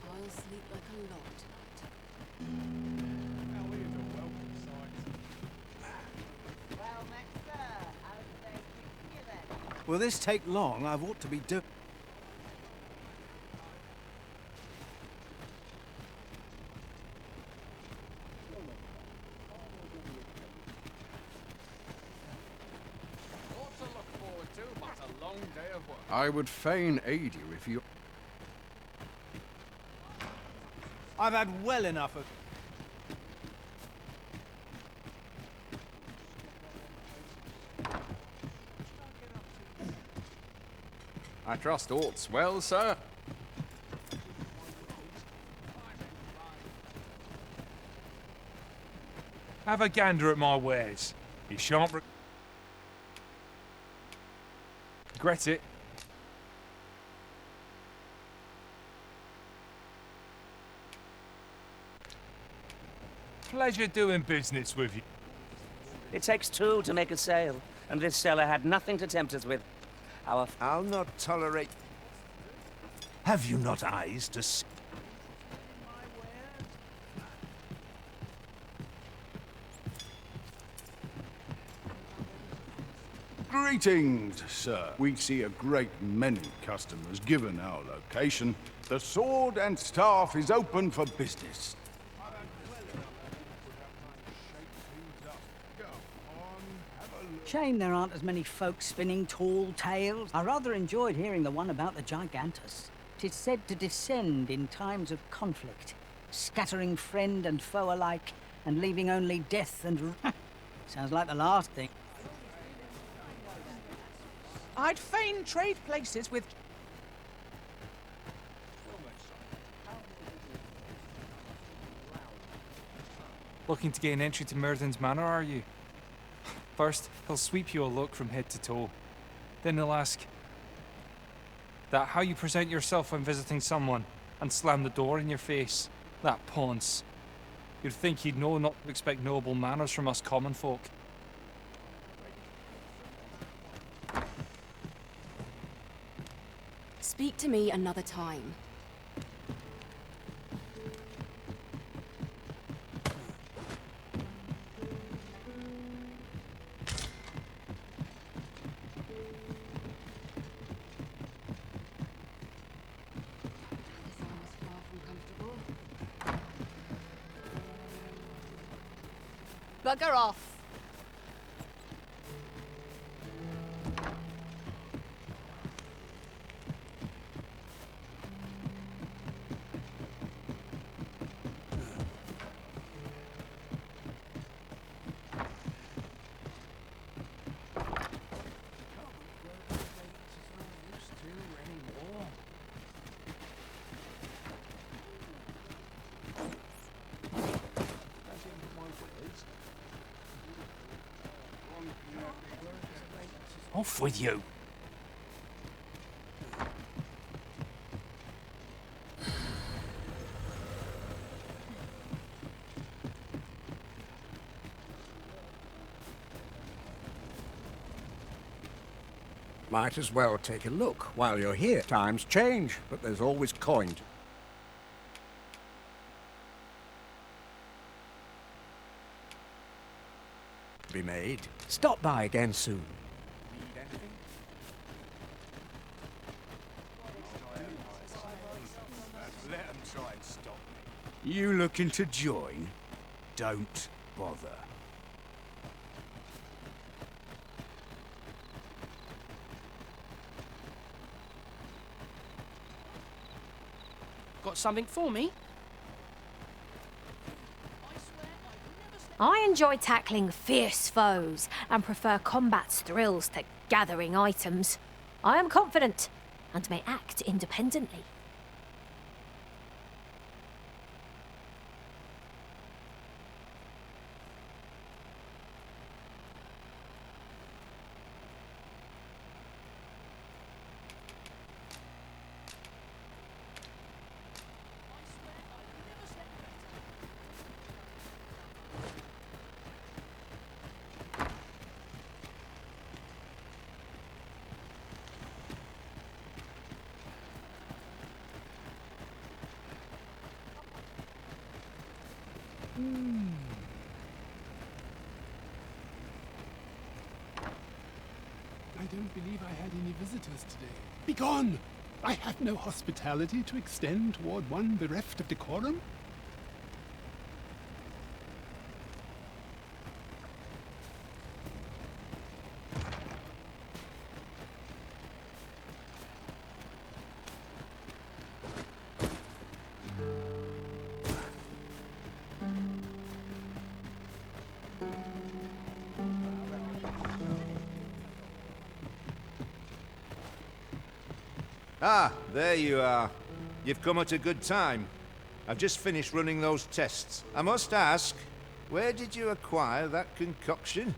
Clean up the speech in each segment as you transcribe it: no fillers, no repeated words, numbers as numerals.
I'll sleep like a log tonight. Will this take long? I've ought to be do. I would fain aid you if you... I've had well enough of... I trust all's well, sir. Have a gander at my wares. You shan't regret it. Pleasure doing business with you. It takes two to make a sale, and this seller had nothing to tempt us with. I'll not tolerate... Have you not eyes to see? Greetings, sir. We see a great many customers given our location. The Sword and Staff is open for business. Shame there aren't as many folk spinning tall tales. I rather enjoyed hearing the one about the Gigantus. 'Tis said to descend in times of conflict, scattering friend and foe alike, and leaving only death and... Sounds like the last thing. I'd fain trade places with... Looking to gain entry to Myrddin's Manor, are you? First, he'll sweep you a look from head to toe. Then he'll ask that how you present yourself when visiting someone, and slam the door in your face. That ponce. You'd think he'd know not to expect noble manners from us common folk. Speak to me another time. Bugger off. Off with you. Might as well take a look while you're here. Times change, but there's always coin to be made. Stop by again soon. Let them try and stop me. You looking to join? Don't bother. Got something for me? I enjoy tackling fierce foes and prefer combat's thrills to gathering items. I am confident and may act independently. I don't believe I had any visitors today. Begone! I have no hospitality to extend toward one bereft of decorum. Ah, there you are. You've come at a good time. I've just finished running those tests. I must ask, where did you acquire that concoction?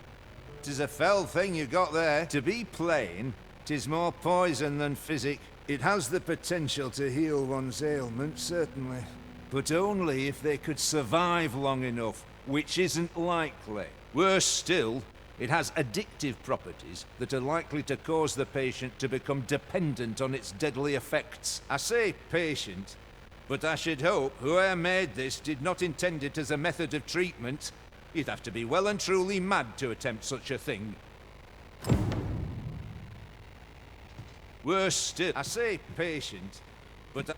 'Tis a fell thing you got there. To be plain, 'tis more poison than physic. It has the potential to heal one's ailment, certainly. But only if they could survive long enough, which isn't likely. Worse still, it has addictive properties that are likely to cause the patient to become dependent on its deadly effects. I say patient, but I should hope whoever made this did not intend it as a method of treatment. You'd have to be well and truly mad to attempt such a thing. Worse still, I say patient, but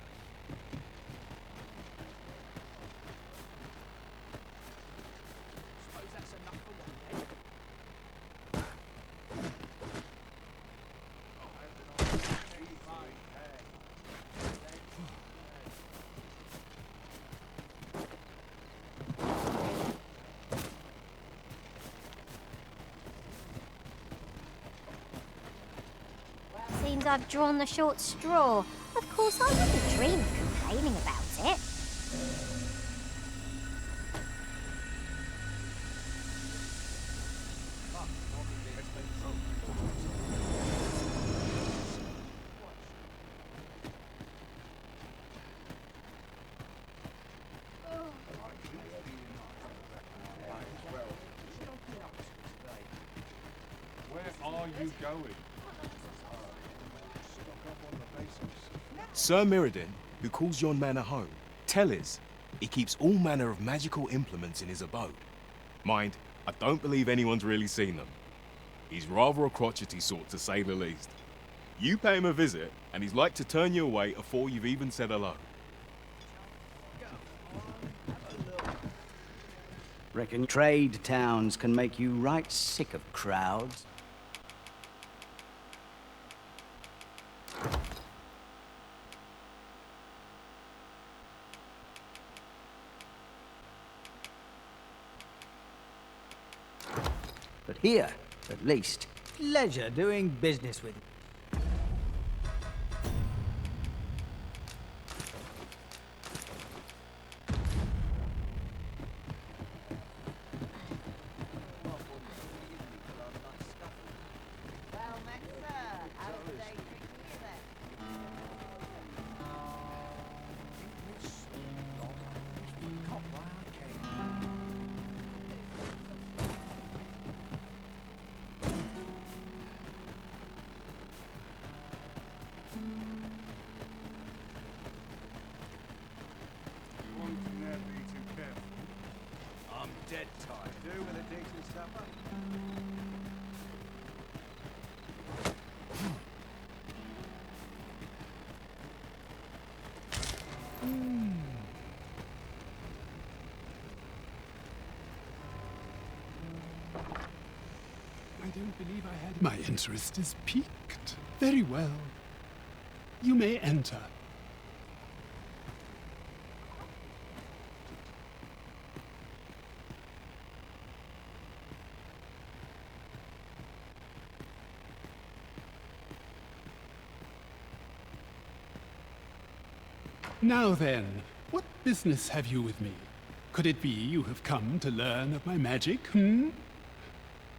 Seems I've drawn the short straw. Of course, I wouldn't dream of complaining about it. Where are you going? Sir Mirrodin, who calls yon manor home, Tellers, he keeps all manner of magical implements in his abode. Mind, I don't believe anyone's really seen them. He's rather a crotchety sort, to say the least. You pay him a visit, and he's like to turn you away afore you've even said hello. Reckon trade towns can make you right sick of crowds. But here, at least, pleasure doing business with you. I'm dead tired. Do with a decent supper. I don't believe I had... My interest is piqued. Very well. You may enter. Now then, what business have you with me? Could it be you have come to learn of my magic,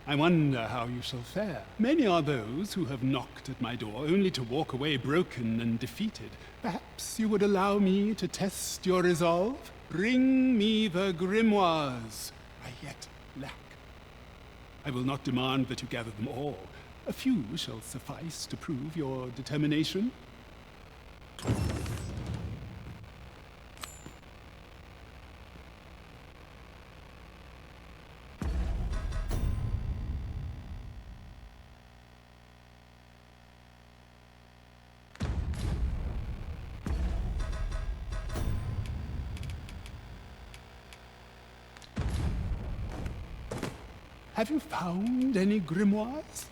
I wonder how you shall fare. Many are those who have knocked at my door only to walk away broken and defeated. Perhaps you would allow me to test your resolve? Bring me the grimoires I yet lack. I will not demand that you gather them all. A few shall suffice to prove your determination. Have you found any grimoires?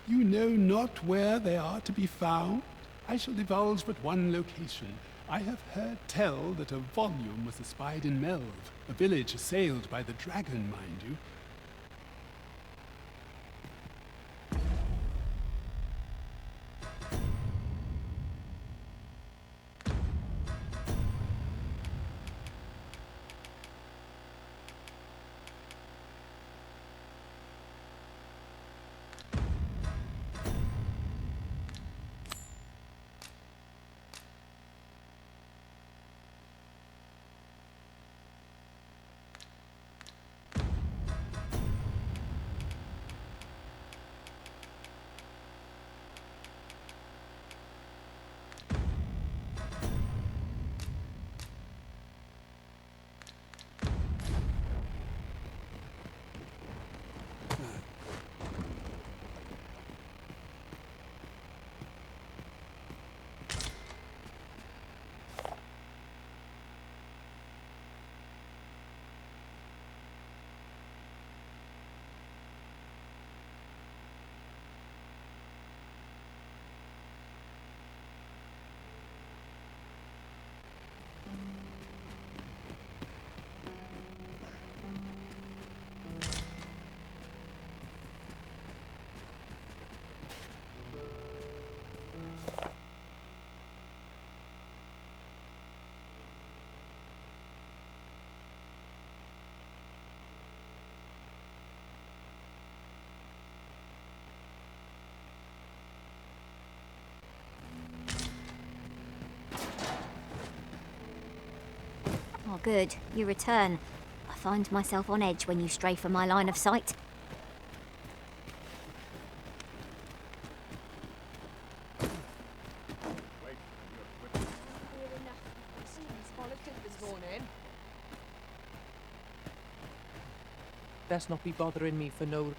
You know not where they are to be found? I shall divulge but one location. I have heard tell that a volume was espied in Melv, a village assailed by the dragon, mind you. Oh, good. You return. I find myself on edge when you stray from my line of sight. Best not be bothering me for no...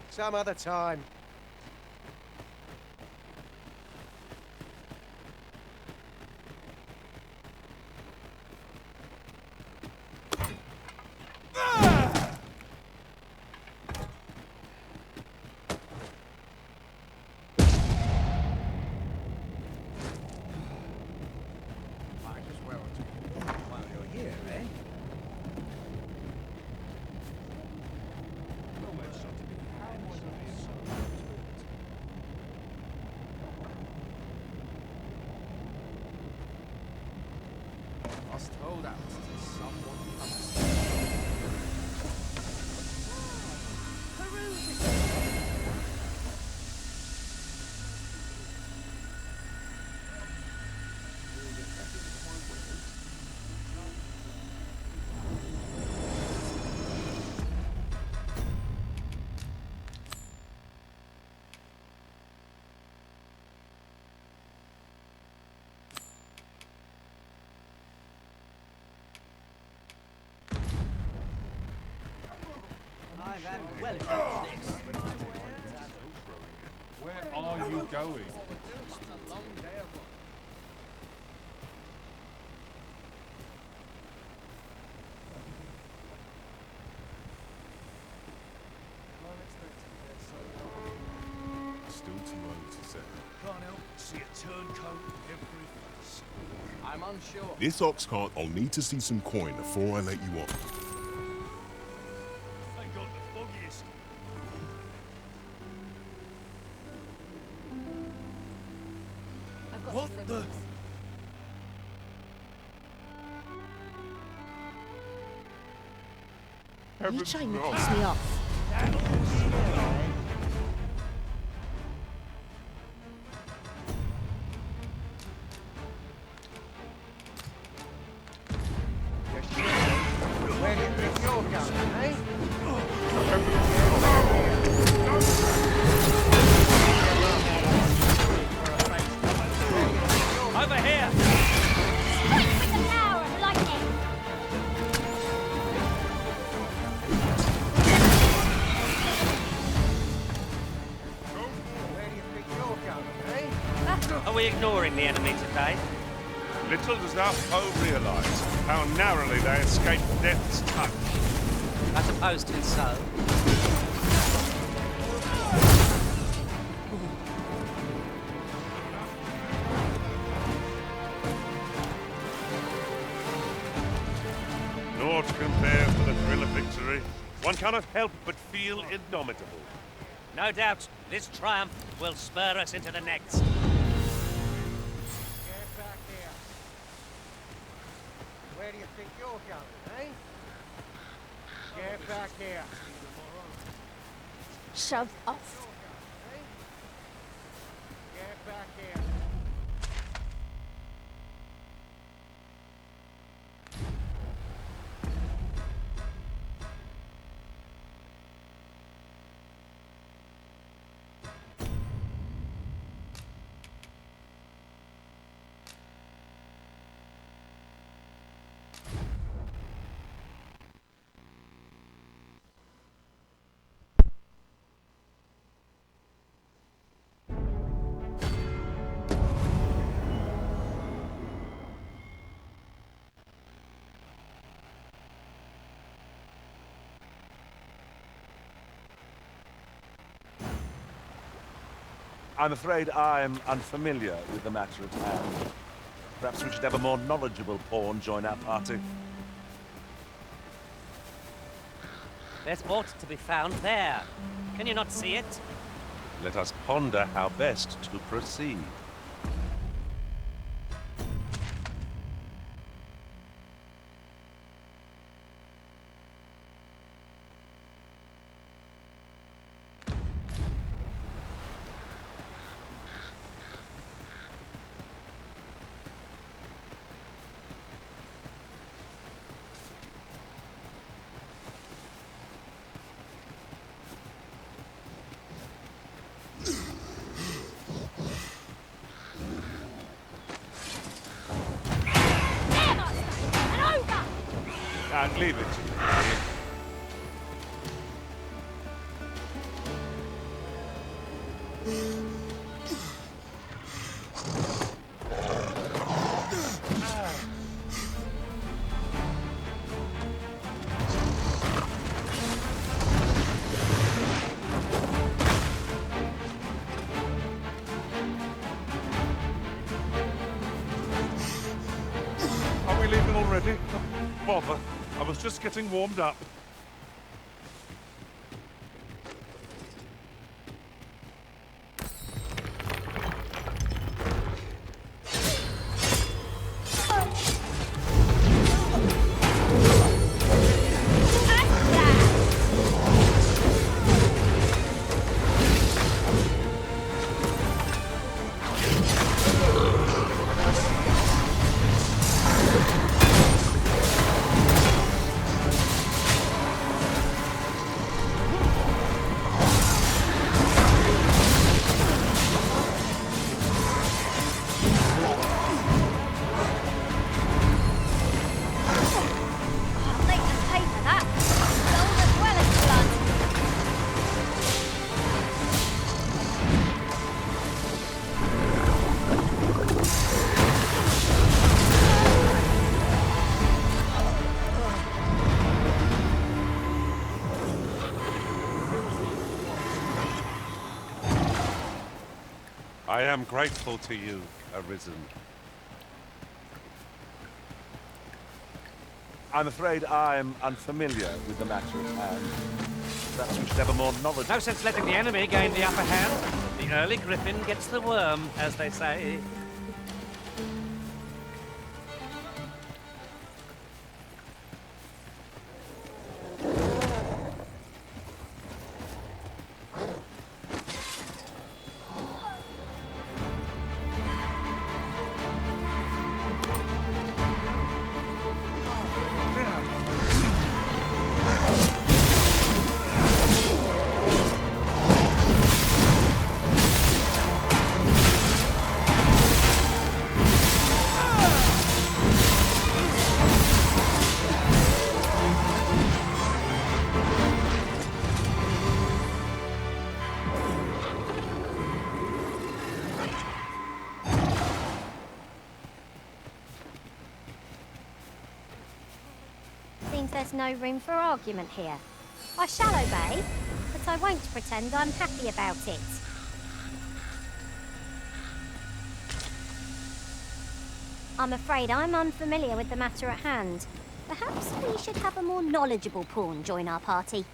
Some other time. Must hold out till someone comes. Where are you going? Still too early to say. Can't help but see a turncoat every face. I'm unsure. This ox cart, I'll need to see some coin before I let you off. Ain't got the foggiest. What the? You trying to piss me off? Where do you think you're going, eh? Over here! Strike with the power of lightning! Where do you think you're going, eh? Are we we ignoring the enemy today? Little does our foe realise how narrowly they escaped death's touch. I suppose 'tis so. Naught compares to the thrill of victory. One cannot help but feel indomitable. No doubt, this triumph will spur us into the next. Get back here. Where do you think you're going, eh? Get back here. Shove off. Get back here. I'm afraid I'm unfamiliar with the matter at hand. Perhaps we should have a more knowledgeable pawn join our party. There's aught to be found there. Can you not see it? Let us ponder how best to proceed. And leave it to me. Are we leaving already? Bother. I was just getting warmed up. I am grateful to you, Arisen. I'm afraid I'm unfamiliar with the matter at hand. Perhaps we should have a more knowledge. No sense letting the enemy gain the upper hand. The early griffin gets the worm, as they say. there's no room for argument here. I shall obey, but I won't pretend I'm happy about it. I'm afraid I'm unfamiliar with the matter at hand. Perhaps we should have a more knowledgeable pawn join our party.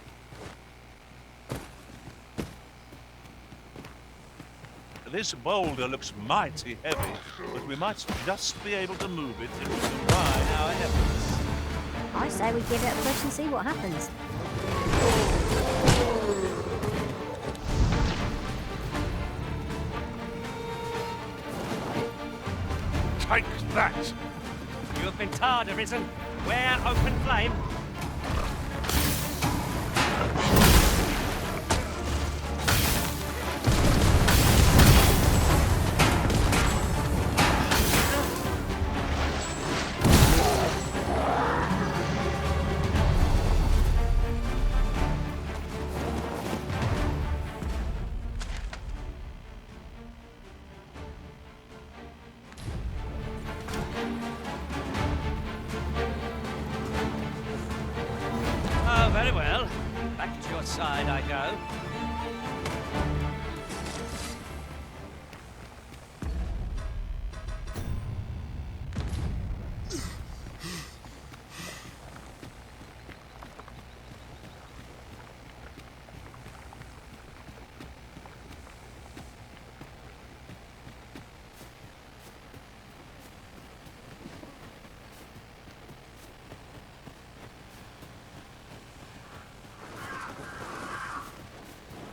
This boulder looks mighty heavy, but we might just be able to move it if we combine our efforts. I say we give it a push and see what happens. Take that! You have been tarred, Arisen. Wear open flame. Oh, very well. Back to your side I go.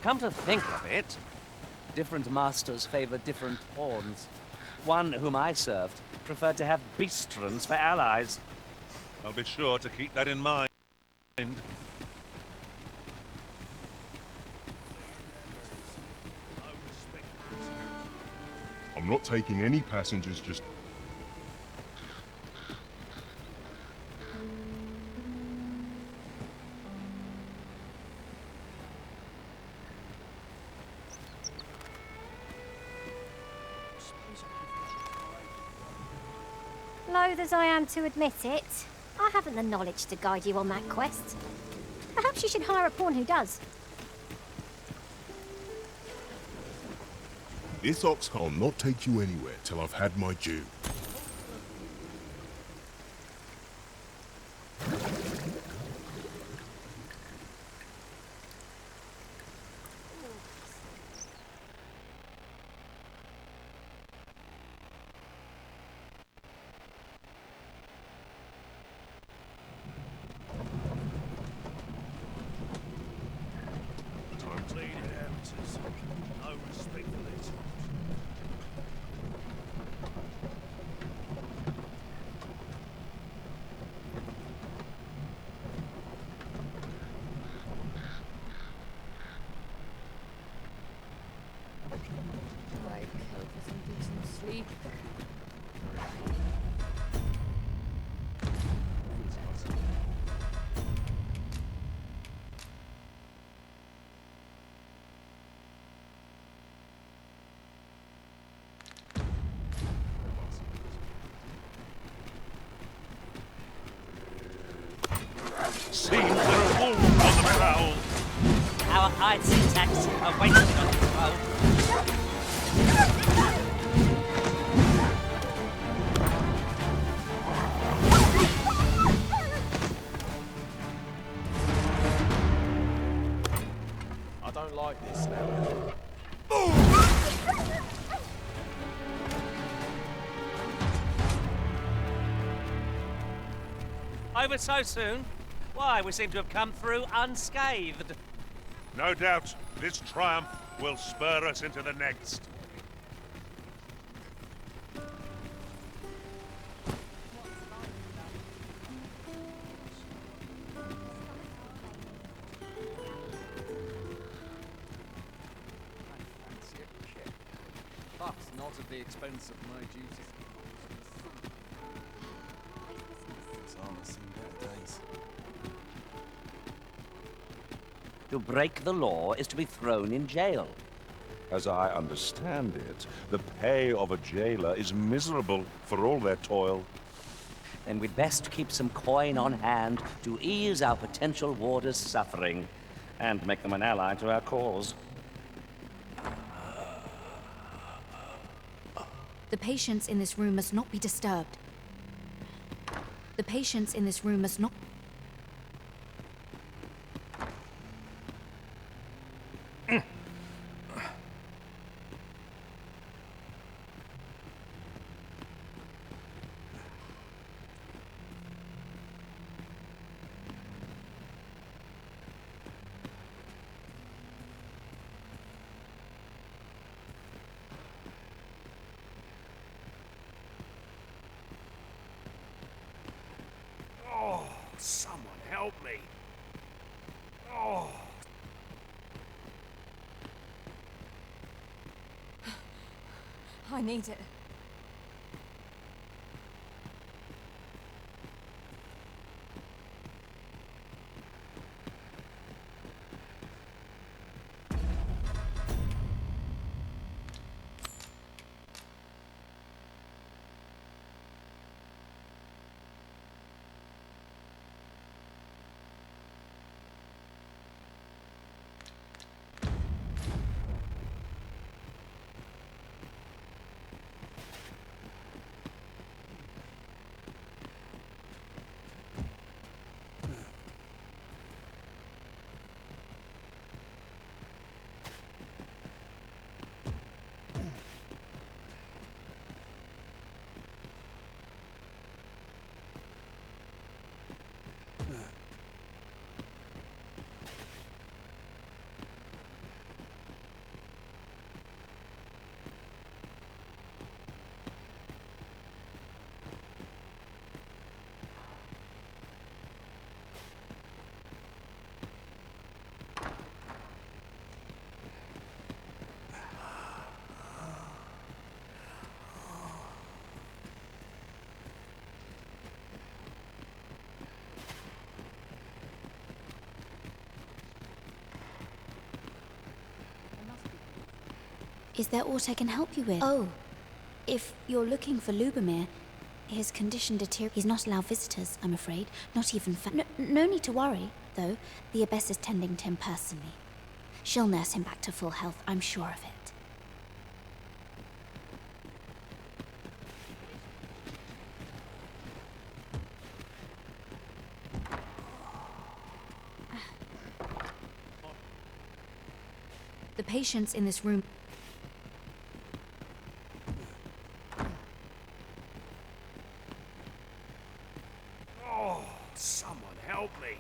Come to think of it, different masters favor different pawns. One whom I served preferred to have beastrons for allies. I'll be sure to keep that in mind. I'm not taking any passengers, just... Loath as I am to admit it, I haven't the knowledge to guide you on that quest. Perhaps you should hire a pawn who does. This ox will not take you anywhere till I've had my due. No respect for this. Like, hope for some decent sleep. Seems there are wolves on the prowl. Our hide syntax are waiting on the road. I don't like this now. Over so soon? Why, we seem to have come through unscathed. No doubt this triumph will spur us into the next. But not at the expense of my duty. I've seen better days. To break the law is to be thrown in jail. As I understand it, the pay of a jailer is miserable for all their toil. then we'd best keep some coin on hand to ease our potential warders' suffering and make them an ally to our cause. The patients in this room must not be disturbed. The patients in this room must not... Oh, someone help me. Oh. I need it. Is there aught I can help you with? Oh, if you're looking for Lubomir, his condition deteriorates. He's not allowed visitors, I'm afraid. Not even no need to worry, though. The Abbess is tending to him personally. She'll nurse him back to full health, I'm sure of it. The patients in this room... Oh, someone help me.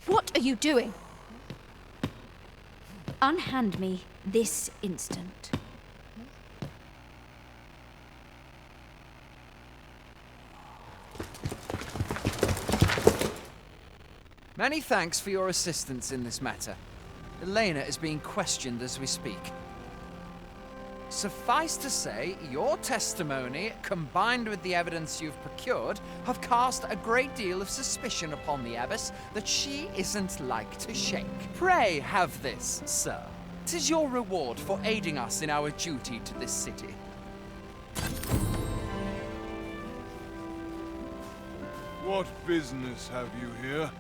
What are you doing? Unhand me this instant. Many thanks for your assistance in this matter. Elena is being questioned as we speak. Suffice to say, your testimony, combined with the evidence you've procured, have cast a great deal of suspicion upon the abbess that she isn't like to shake. Pray have this, sir. 'Tis your reward for aiding us in our duty to this city. What business have you here?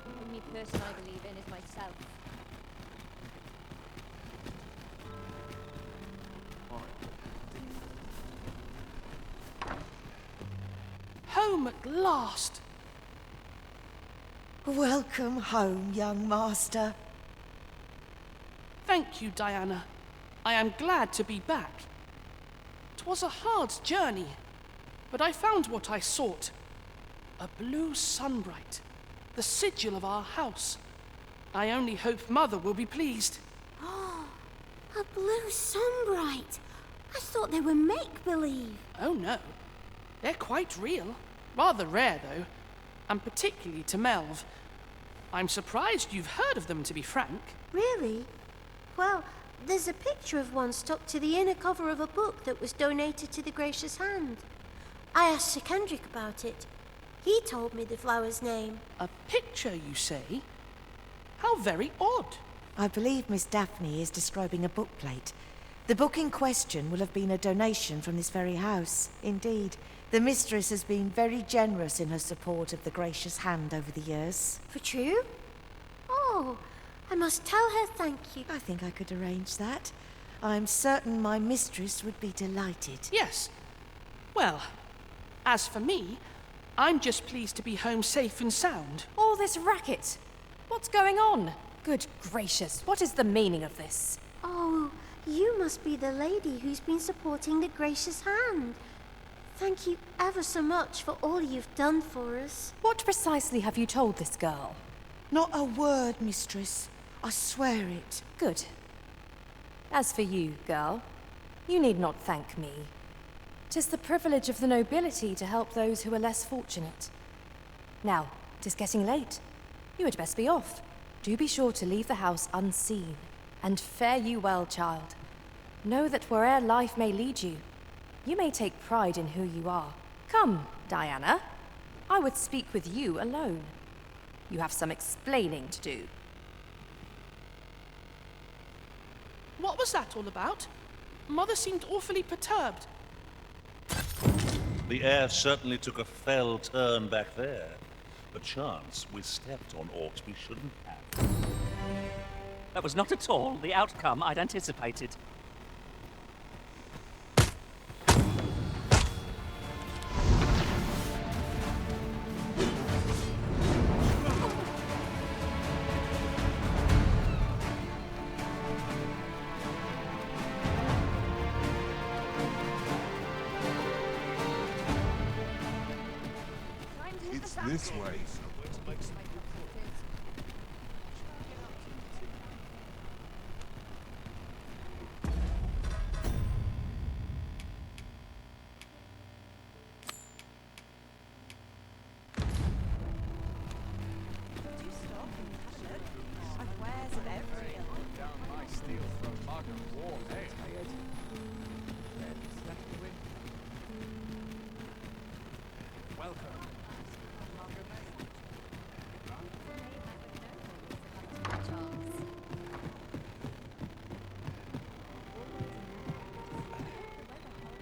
The only person I believe in is myself. Home at last! Welcome home, young master. Thank you, Diana. I am glad to be back. 'Twas a hard journey, but I found what I sought. A blue sunbright, the sigil of our house. I only hope Mother will be pleased. Oh, a blue sunbright. I thought they were make-believe. Oh no, they're quite real. Rather rare, though, and particularly to Melv. I'm surprised you've heard of them, to be frank. Really? Well, there's a picture of one stuck to the inner cover of a book that was donated to the Gracious Hand. I asked Sir Kendrick about it. He told me the flower's name. A picture, you say? How very odd. I believe Miss Daphne is describing a bookplate. The book in question will have been a donation from this very house. Indeed, the mistress has been very generous in her support of the Gracious Hand over the years. For true? Oh, I must tell her thank you. I think I could arrange that. I'm certain my mistress would be delighted. Yes. Well, as for me, I'm just pleased to be home safe and sound. All this racket. What's going on? Good gracious, what is the meaning of this? Oh, you must be the lady who's been supporting the Gracious Hand. Thank you ever so much for all you've done for us. What precisely have you told this girl? Not a word, mistress. I swear it. Good. As for you, girl, you need not thank me. 'Tis the privilege of the nobility to help those who are less fortunate. Now, 'tis getting late. You had best be off. Do be sure to leave the house unseen. And fare you well, child. Know that where'er life may lead you, you may take pride in who you are. Come, Diana. I would speak with you alone. You have some explaining to do. What was that all about? Mother seemed awfully perturbed. The air certainly took a fell turn back there. Perchance we stepped on orcs we shouldn't have. That was not at all the outcome I'd anticipated. It's this way.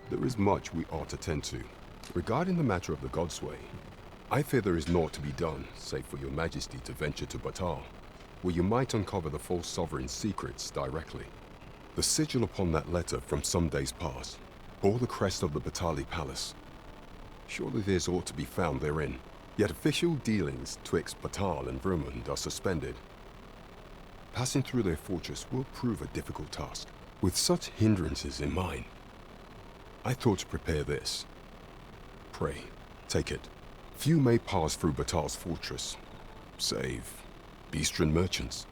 There is much we ought to tend to. Regarding the matter of the Godsway, I fear there is naught to be done, save for your majesty to venture to Batal, where you might uncover the false sovereign's secrets directly. The sigil upon that letter from some days past bore the crest of the Batali Palace. Surely this ought to be found therein. Yet official dealings twixt Batal and Vermund are suspended. Passing through their fortress will prove a difficult task. With such hindrances in mind, I thought to prepare this. Pray, take it. Few may pass through Batal's fortress, save Beastren merchants.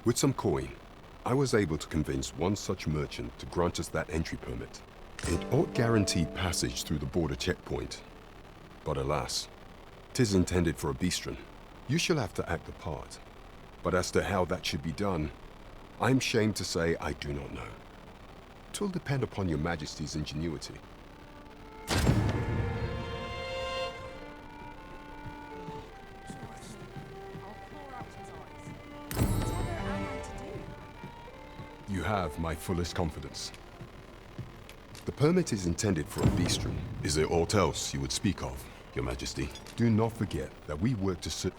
With some coin, I was able to convince one such merchant to grant us that entry permit. It ought guaranteed passage through the border checkpoint. But alas, 'tis intended for a Beastren. You shall have to act the part. But as to how that should be done, I'm shamed to say I do not know. 'Twill depend upon your Majesty's ingenuity. You have my fullest confidence. The permit is intended for a Beastren. Is there aught else you would speak of, Your Majesty? Do not forget that we work to serve.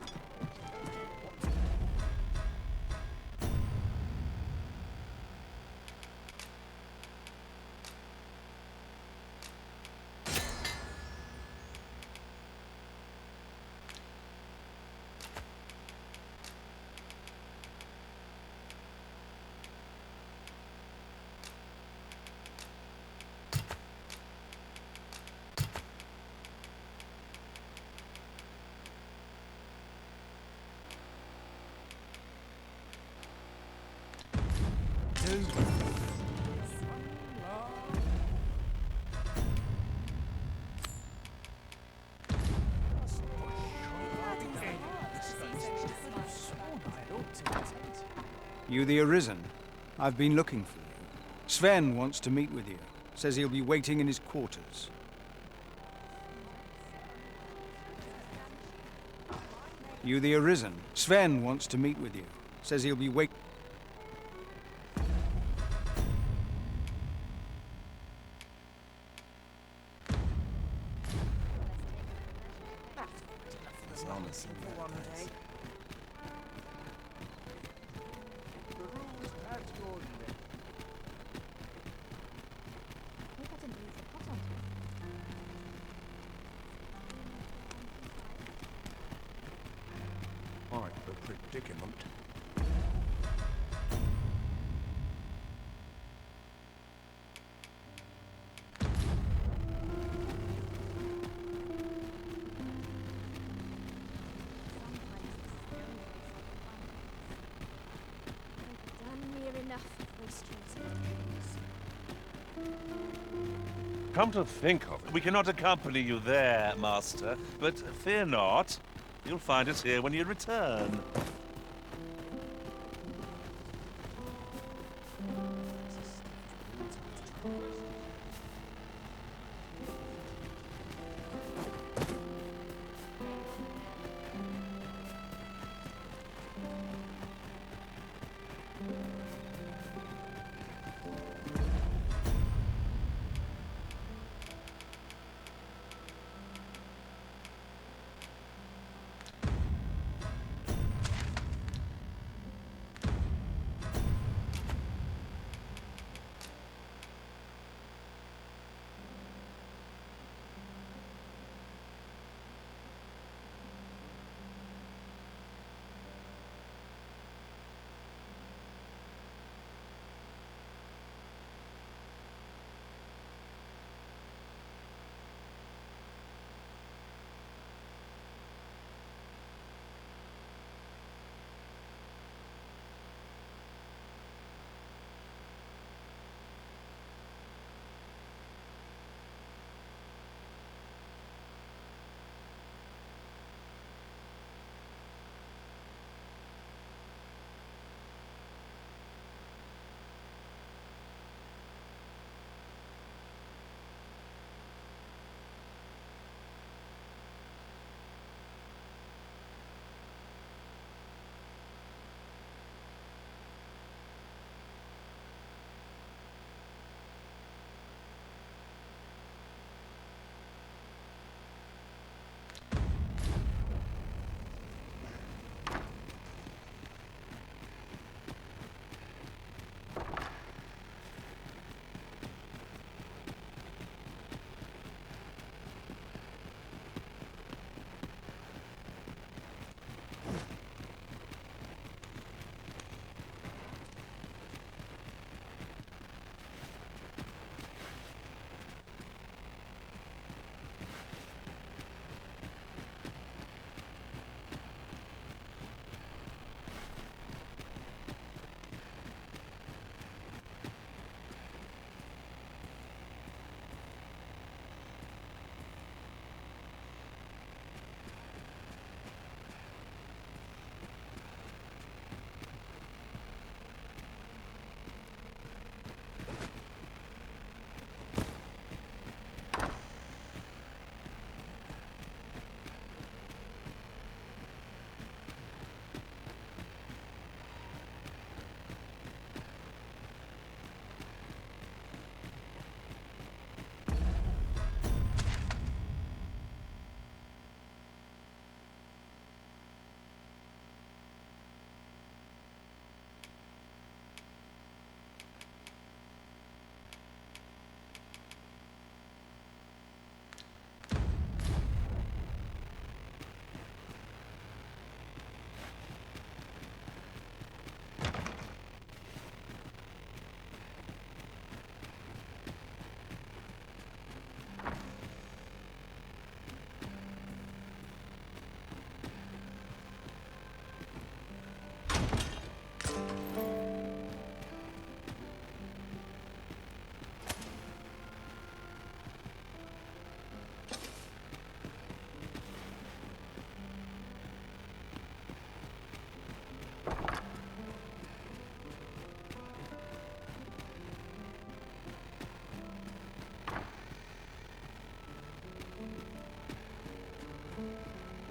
You the Arisen? I've been looking for you. Sven wants to meet with you. Says he'll be waiting in his quarters. You the Arisen? Sven wants to meet with you. Says he'll be waiting. Predicament. Come to think of it, we cannot accompany you there, Master, but fear not. You'll find us here when you return.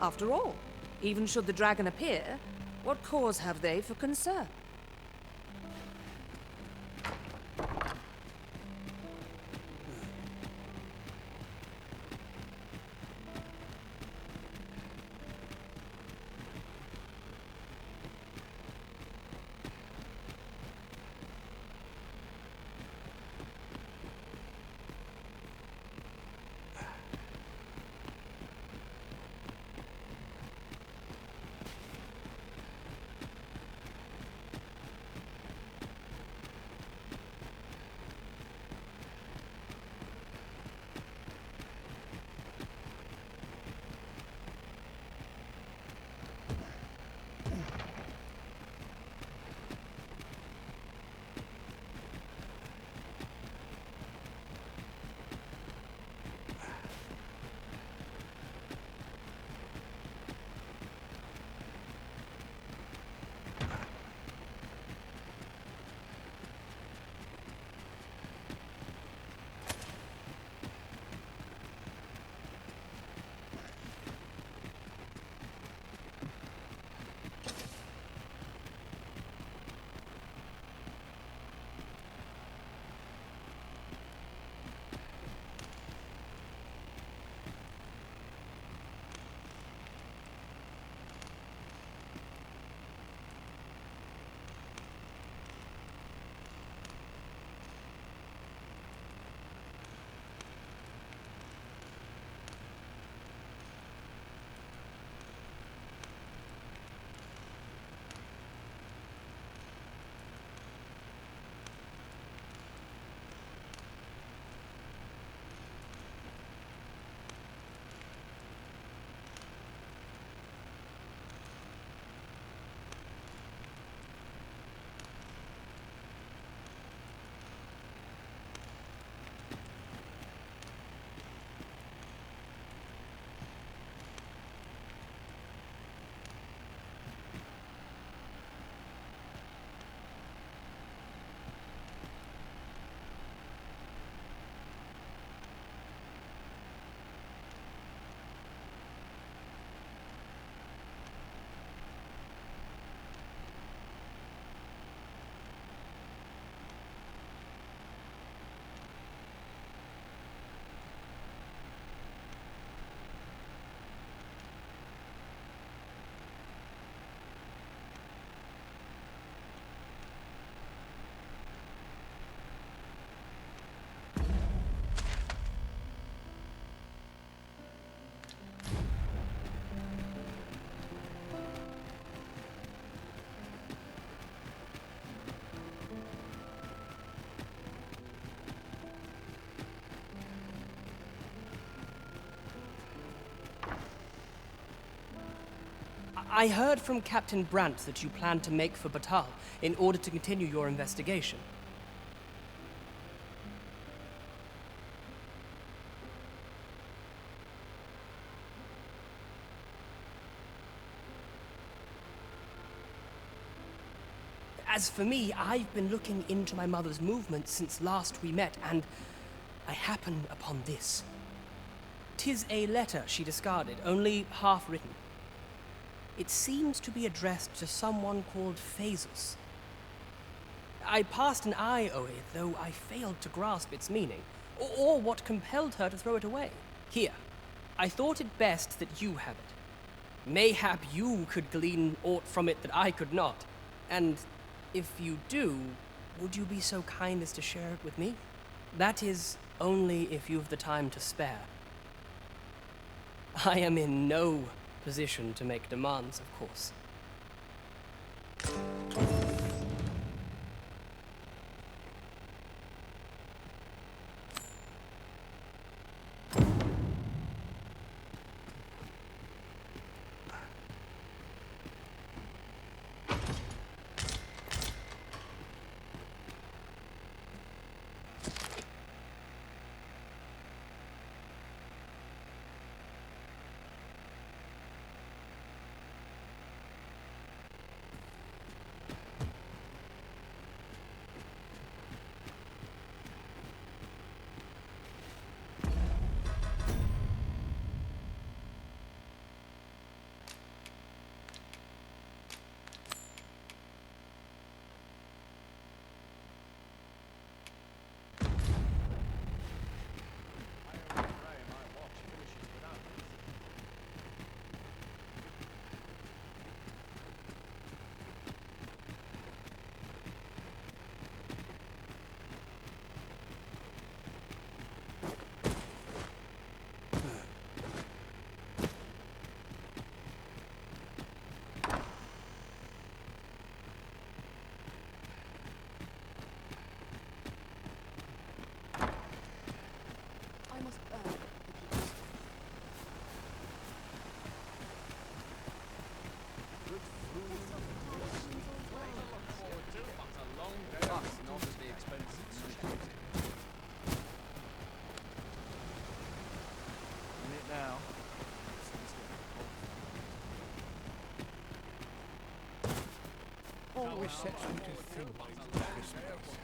After all, even should the dragon appear, what cause have they for concern? I heard from Captain Brandt that you plan to make for Batal in order to continue your investigation. As for me, I've been looking into my mother's movements since last we met, and I happen upon this. 'Tis a letter she discarded, only half written. It seems to be addressed to someone called Phasus. I passed an eye over it, though I failed to grasp its meaning, or what compelled her to throw it away. Here, I thought it best that you have it. Mayhap you could glean aught from it that I could not, and if you do, would you be so kind as to share it with me? That is, only if you've the time to spare. I am in no position to make demands, of course. always sets me to think of this place.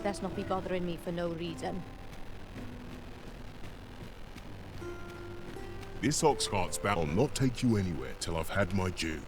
Best not be bothering me for no reason. This ox cart's bound. I'll not take you anywhere till I've had my due.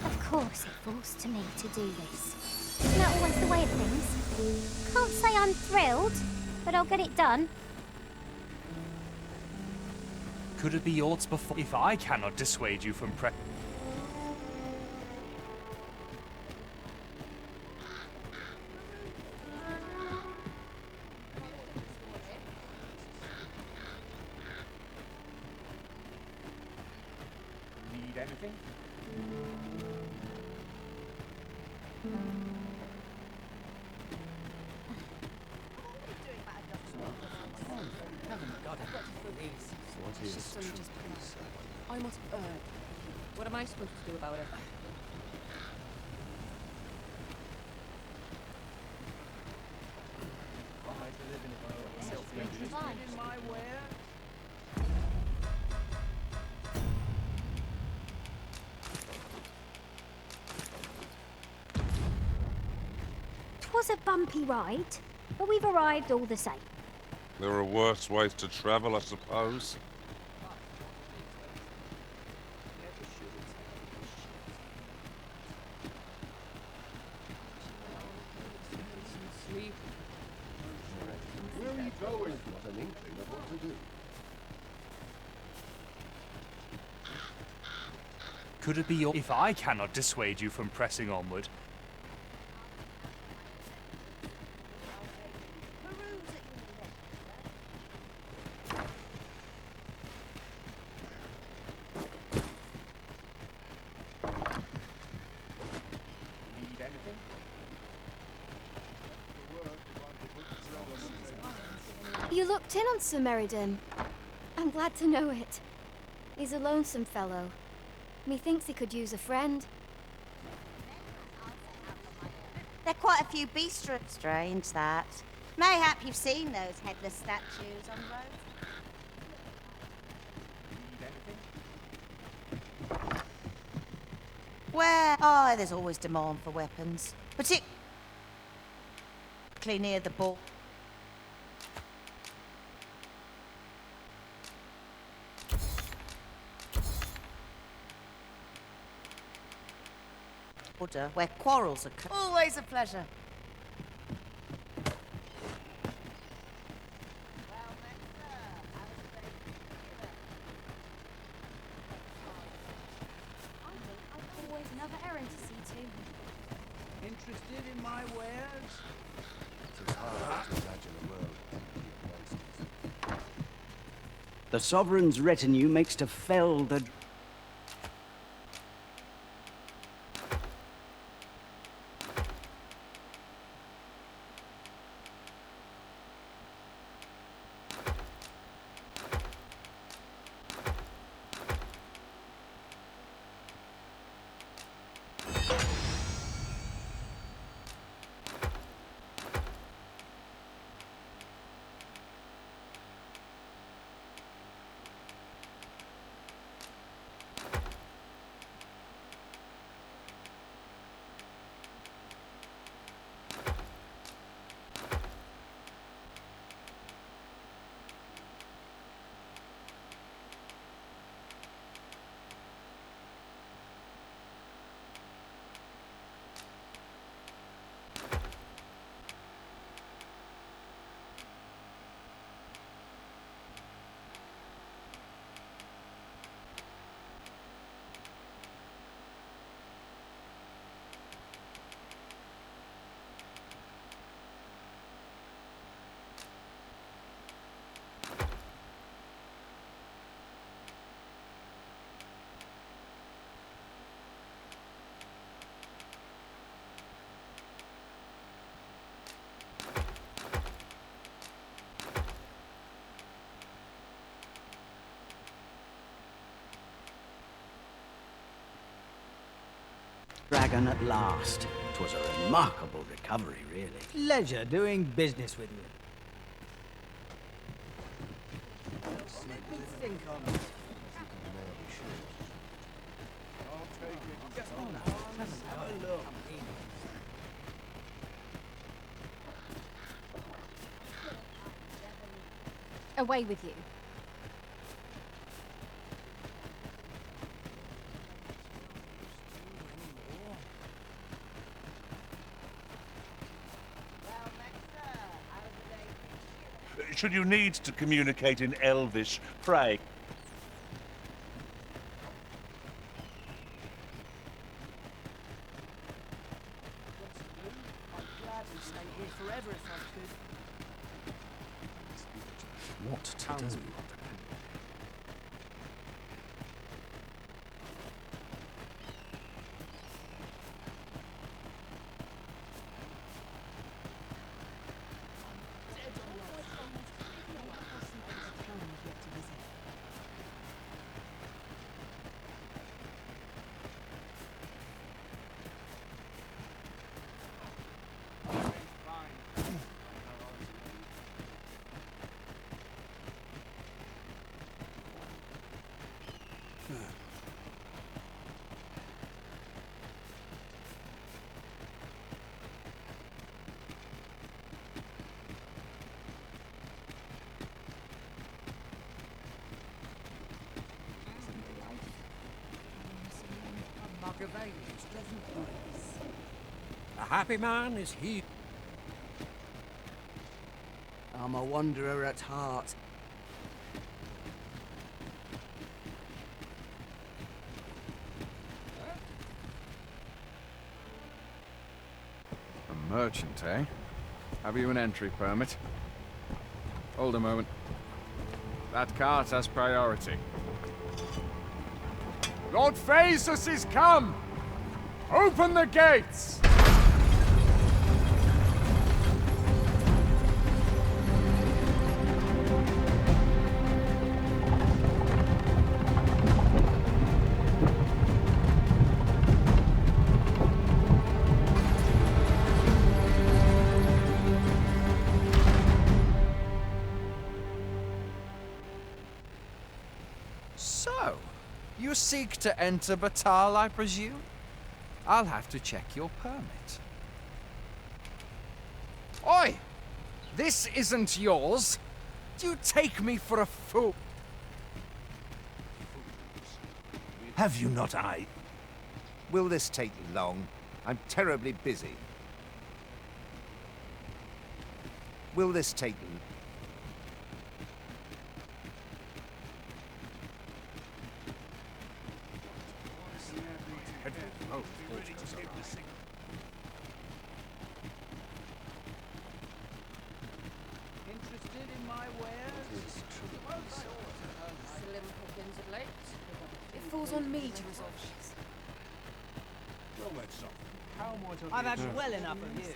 Of course it falls to me to do this. Isn't that always the way of things? Can't say I'm thrilled, but I'll get it done. Could it be yours before? If I cannot dissuade you from Need anything? I must what am I supposed to do about it? Twas a bumpy ride, but we've arrived all the same. There are worse ways to travel, I suppose. Where are you going? Not an inkling of what to do. Could it be your... If I cannot dissuade you from pressing onward... You looked in on Sir Meriden. I'm glad to know it. He's a lonesome fellow. Methinks he could use a friend. There are quite a few bistros. Strange, that. Mayhap you've seen those headless statues on the road? Where? Oh, there's always demand for weapons. Particularly near the ball. Where quarrels occur. Always a pleasure. Always another errand to see to. Interested in my wares? It's hard to imagine a world empty of monsters. The Sovereign's retinue makes to fell the... Dragon at last. 'Twas a remarkable recovery, really. Pleasure doing business with you. Let me think on this. Away with you. Should you need to communicate in Elvish, pray. I'd gladly stay here forever if I could. What to do? A happy man is he. I'm a wanderer at heart. A merchant, eh? Have you an entry permit? Hold a moment. That cart has priority. Lord Phaesus is come! Open the gates! So, you seek to enter Batal, I presume? I'll have to check your permit. Oi! This isn't yours! Do you take me for a fool? Have you not, I? Will this take long? I'm terribly busy. Will this take... Interested in my wares? Slim pickings of late. It falls on me to resolve this. I've had well enough of you.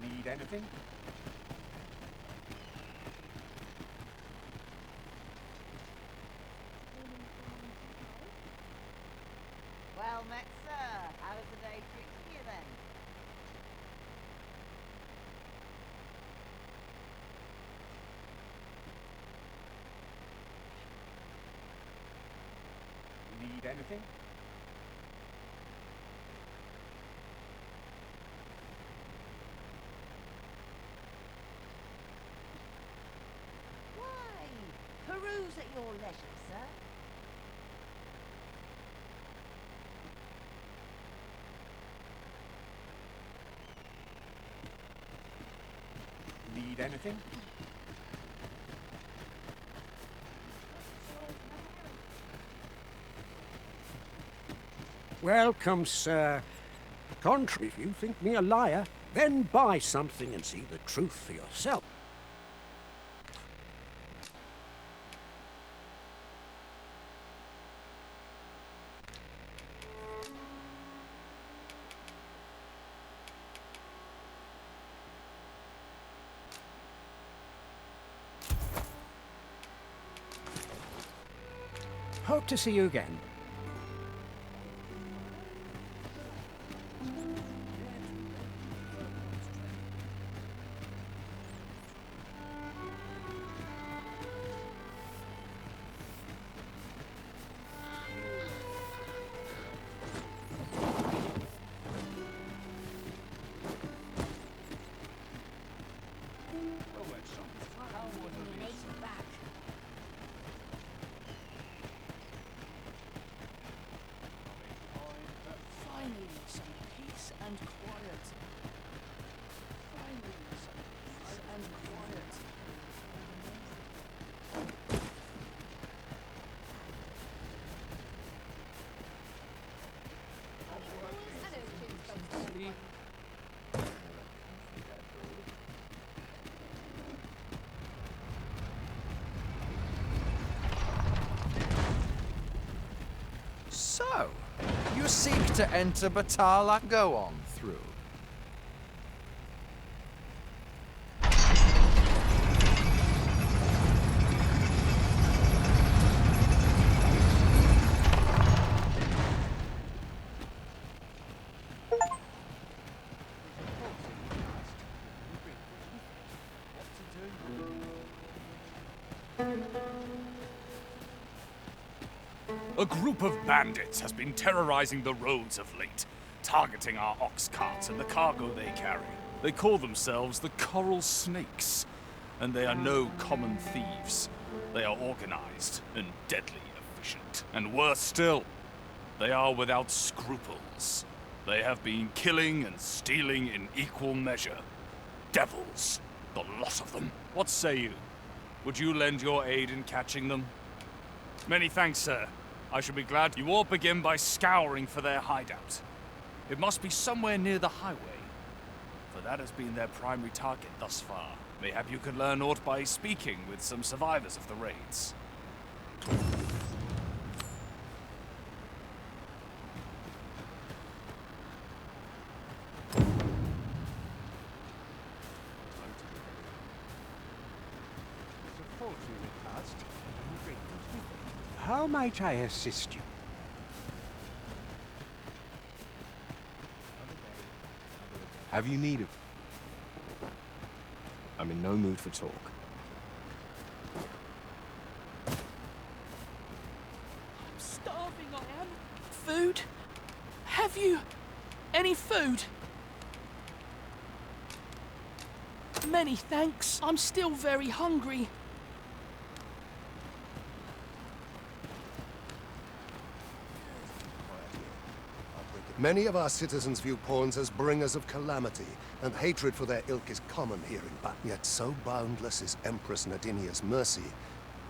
Need anything? Well met, sir. How is the day treating you then? Need anything? Why? Peruse at your leisure, sir. Need anything? Welcome, sir. Contrary, if you think me a liar, then buy something and see the truth for yourself. Hope to see you again. Finally, some peace and quiet. Finally, some peace and quiet. So, you seek to enter Batala? Go on through. A group of bandits has been terrorizing the roads of late, targeting our ox carts and the cargo they carry. They call themselves the Coral Snakes, and they are no common thieves. They are organized and deadly efficient. And worse still, they are without scruples. They have been killing and stealing in equal measure. Devils, the lot of them. What say you? Would you lend your aid in catching them? Many thanks, sir. I shall be glad. You all begin by scouring for their hideout. It must be somewhere near the highway, for that has been their primary target thus far. Mayhap you could learn aught by speaking with some survivors of the raids. How might I assist you? Have you need of... I'm in no mood for talk. I'm starving, I am. Food? Have you any food? Many thanks. I'm still very hungry. Many of our citizens view pawns as bringers of calamity, and hatred for their ilk is common here in Bat. Yet so boundless is Empress Nadinia's mercy,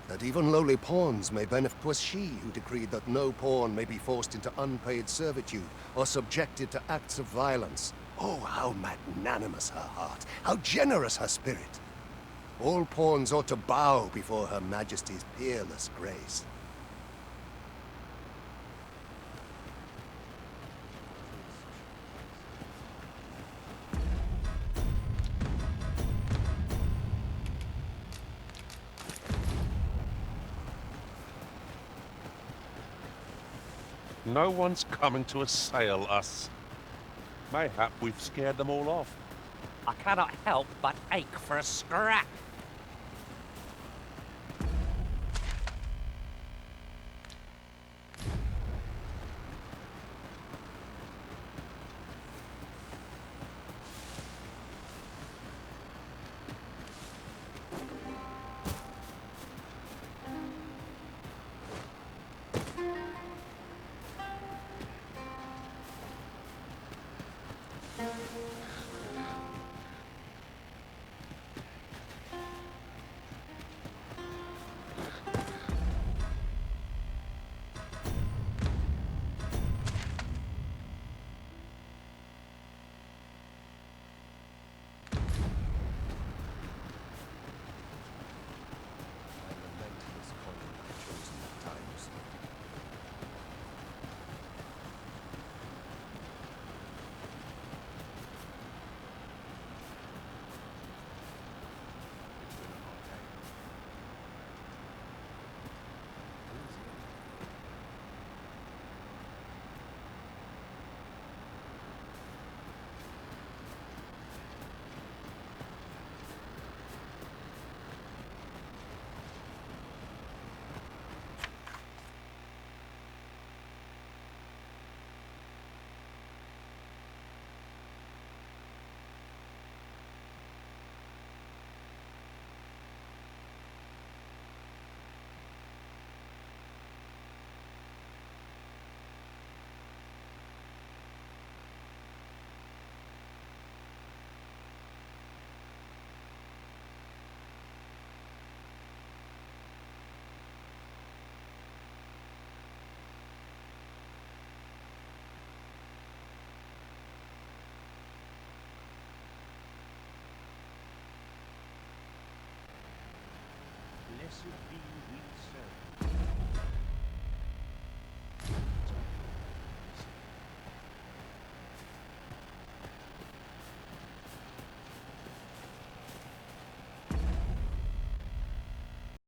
that even lowly pawns may benefit. 'Twas she who decreed that no pawn may be forced into unpaid servitude or subjected to acts of violence. Oh, how magnanimous her heart, how generous her spirit. All pawns ought to bow before her Majesty's peerless grace. No one's coming to assail us. Mayhap we've scared them all off. I cannot help but ache for a scrap. blessed be